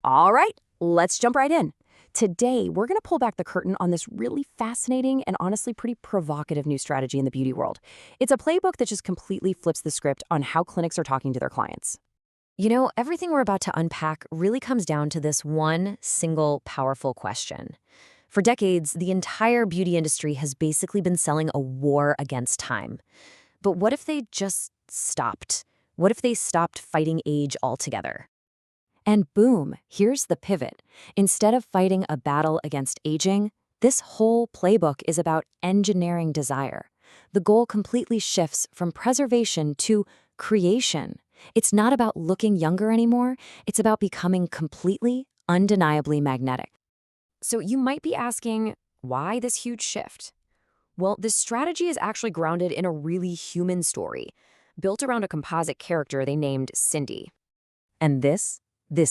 All right, let's jump right in. Today, we're going to pull back the curtain on this really fascinating and honestly pretty provocative new strategy in the beauty world. It's a playbook that just completely flips the script on how clinics are talking to their clients. Everything we're about to unpack really comes down to this one single powerful question. For decades, the entire beauty industry has basically been selling a war against time. But what if they just stopped? What if they stopped fighting age altogether? And boom, here's the pivot. Instead of fighting a battle against aging, this whole playbook is about engineering desire. The goal completely shifts from preservation to creation. It's not about looking younger anymore, it's about becoming completely, undeniably magnetic. So you might be asking, why this huge shift? Well, this strategy is actually grounded in a really human story, built around a composite character they named Cindy. And this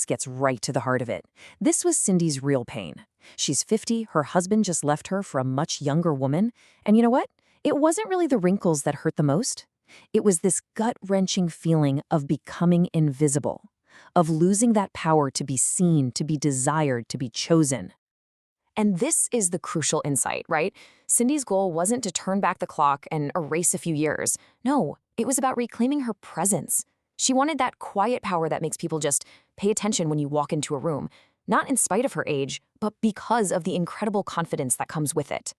gets right to the heart of it. This was Cindy's real pain. She's 50, her husband just left her for a much younger woman, and you know what? It wasn't really the wrinkles that hurt the most. It was this gut-wrenching feeling of becoming invisible, of losing that power to be seen, to be desired, to be chosen. And this is the crucial insight, right? Cindy's goal wasn't to turn back the clock and erase a few years. No, it was about reclaiming her presence. She wanted that quiet power that makes people just pay attention when you walk into a room, not in spite of her age, but because of the incredible confidence that comes with it.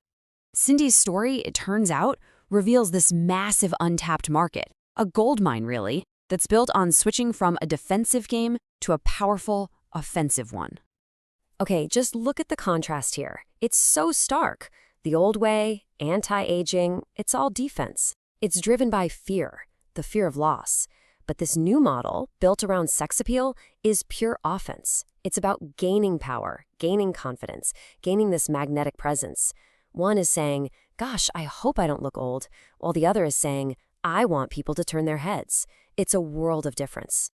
Cindy's story, it turns out, reveals this massive untapped market, a gold mine really, that's built on switching from a defensive game to a powerful, offensive one. Okay, just look at the contrast here. It's so stark. The old way, anti-aging, it's all defense. It's driven by fear, the fear of loss. But this new model, built around sex appeal, is pure offense. It's about gaining power, gaining confidence, gaining this magnetic presence. One is saying, gosh, I hope I don't look old, while the other is saying, I want people to turn their heads. It's a world of difference.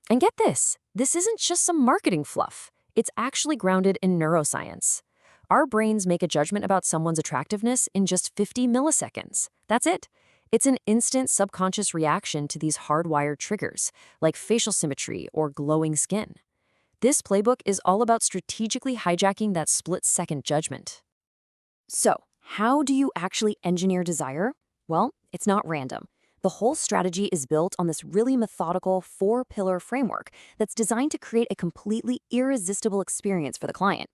And get this isn't just some marketing fluff. It's actually grounded in neuroscience. Our brains make a judgment about someone's attractiveness in just 50 milliseconds. That's it. It's an instant subconscious reaction to these hardwired triggers, like facial symmetry or glowing skin. This playbook is all about strategically hijacking that split-second judgment. So, how do you actually engineer desire? Well, it's not random. The whole strategy is built on this really methodical 4-pillar framework that's designed to create a completely irresistible experience for the client.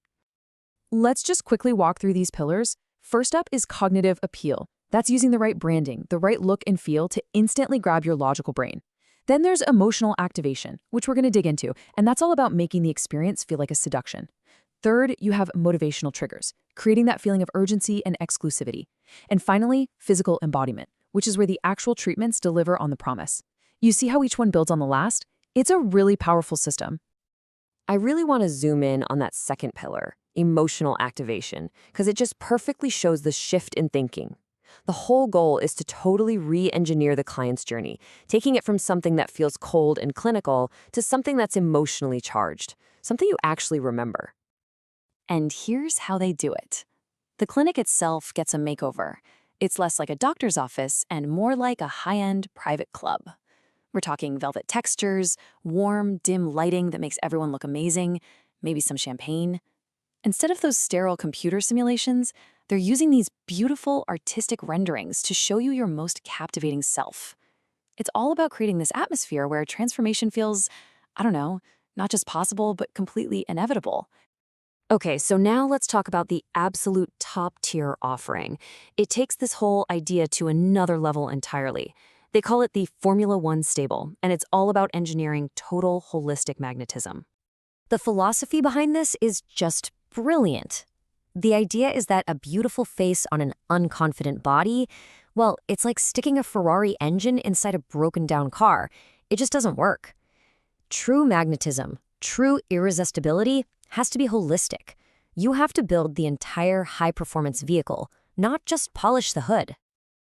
Let's just quickly walk through these pillars. First up is cognitive appeal. That's using the right branding, the right look and feel to instantly grab your logical brain. Then there's emotional activation, which we're going to dig into, and that's all about making the experience feel like a seduction. Third, you have motivational triggers, creating that feeling of urgency and exclusivity. And finally, physical embodiment, which is where the actual treatments deliver on the promise. You see how each one builds on the last? It's a really powerful system. I really want to zoom in on that second pillar, emotional activation, because it just perfectly shows the shift in thinking. The whole goal is to totally re-engineer the client's journey, taking it from something that feels cold and clinical to something that's emotionally charged, something you actually remember. And here's how they do it. The clinic itself gets a makeover. It's less like a doctor's office and more like a high-end private club. We're talking velvet textures, warm, dim lighting that makes everyone look amazing, maybe some champagne. Instead of those sterile computer simulations, they're using these beautiful artistic renderings to show you your most captivating self. It's all about creating this atmosphere where transformation feels, I don't know, not just possible, but completely inevitable. Okay, so now let's talk about the absolute top-tier offering. It takes this whole idea to another level entirely. They call it the Formula One stable, and it's all about engineering total holistic magnetism. The philosophy behind this is just brilliant. The idea is that a beautiful face on an unconfident body, well, it's like sticking a Ferrari engine inside a broken-down car. It just doesn't work. True magnetism, true irresistibility, has to be holistic. You have to build the entire high-performance vehicle, not just polish the hood.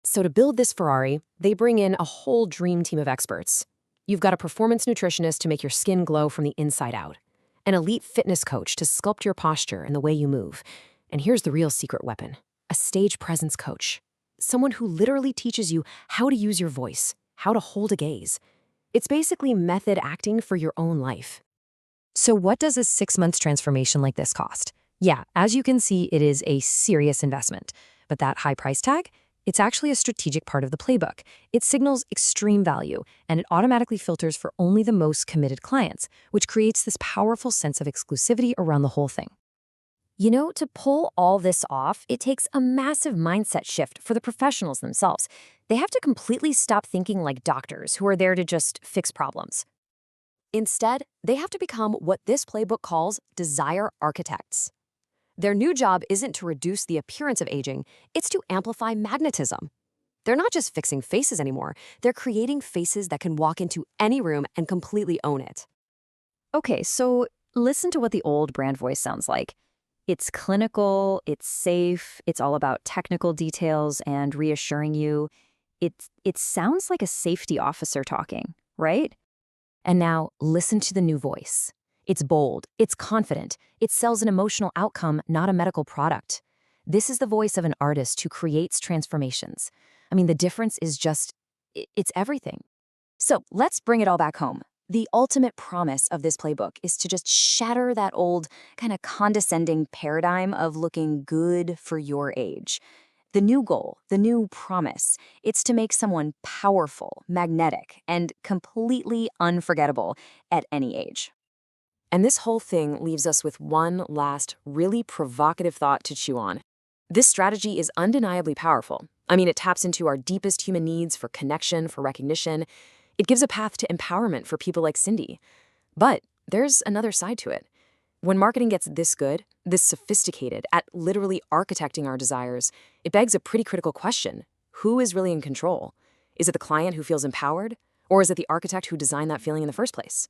So to build this Ferrari, they bring in a whole dream team of experts. You've got a performance nutritionist to make your skin glow from the inside out, an elite fitness coach to sculpt your posture and the way you move. And here's the real secret weapon, a stage presence coach, someone who literally teaches you how to use your voice, how to hold a gaze. It's basically method acting for your own life. So what does a 6 months transformation like this cost? Yeah, as you can see, it is a serious investment. But that high price tag, it's actually a strategic part of the playbook. It signals extreme value, and it automatically filters for only the most committed clients, which creates this powerful sense of exclusivity around the whole thing. To pull all this off, it takes a massive mindset shift for the professionals themselves. They have to completely stop thinking like doctors who are there to just fix problems. Instead, they have to become what this playbook calls desire architects. Their new job isn't to reduce the appearance of aging, it's to amplify magnetism. They're not just fixing faces anymore, they're creating faces that can walk into any room and completely own it. Okay, so listen to what the old brand voice sounds like. It's clinical, it's safe, it's all about technical details and reassuring you. It sounds like a safety officer talking, right? And now listen to the new voice. It's bold, it's confident, it sells an emotional outcome, not a medical product. This is the voice of an artist who creates transformations. I mean, the difference is just, it's everything. So let's bring it all back home. The ultimate promise of this playbook is to just shatter that old, kind of condescending paradigm of looking good for your age. The new goal, the new promise, it's to make someone powerful, magnetic, and completely unforgettable at any age. And this whole thing leaves us with one last, really provocative thought to chew on. This strategy is undeniably powerful. I mean, it taps into our deepest human needs for connection, for recognition. It gives a path to empowerment for people like Cindy. But there's another side to it. When marketing gets this good, this sophisticated, at literally architecting our desires, it begs a pretty critical question. Who is really in control? Is it the client who feels empowered? Or is it the architect who designed that feeling in the first place?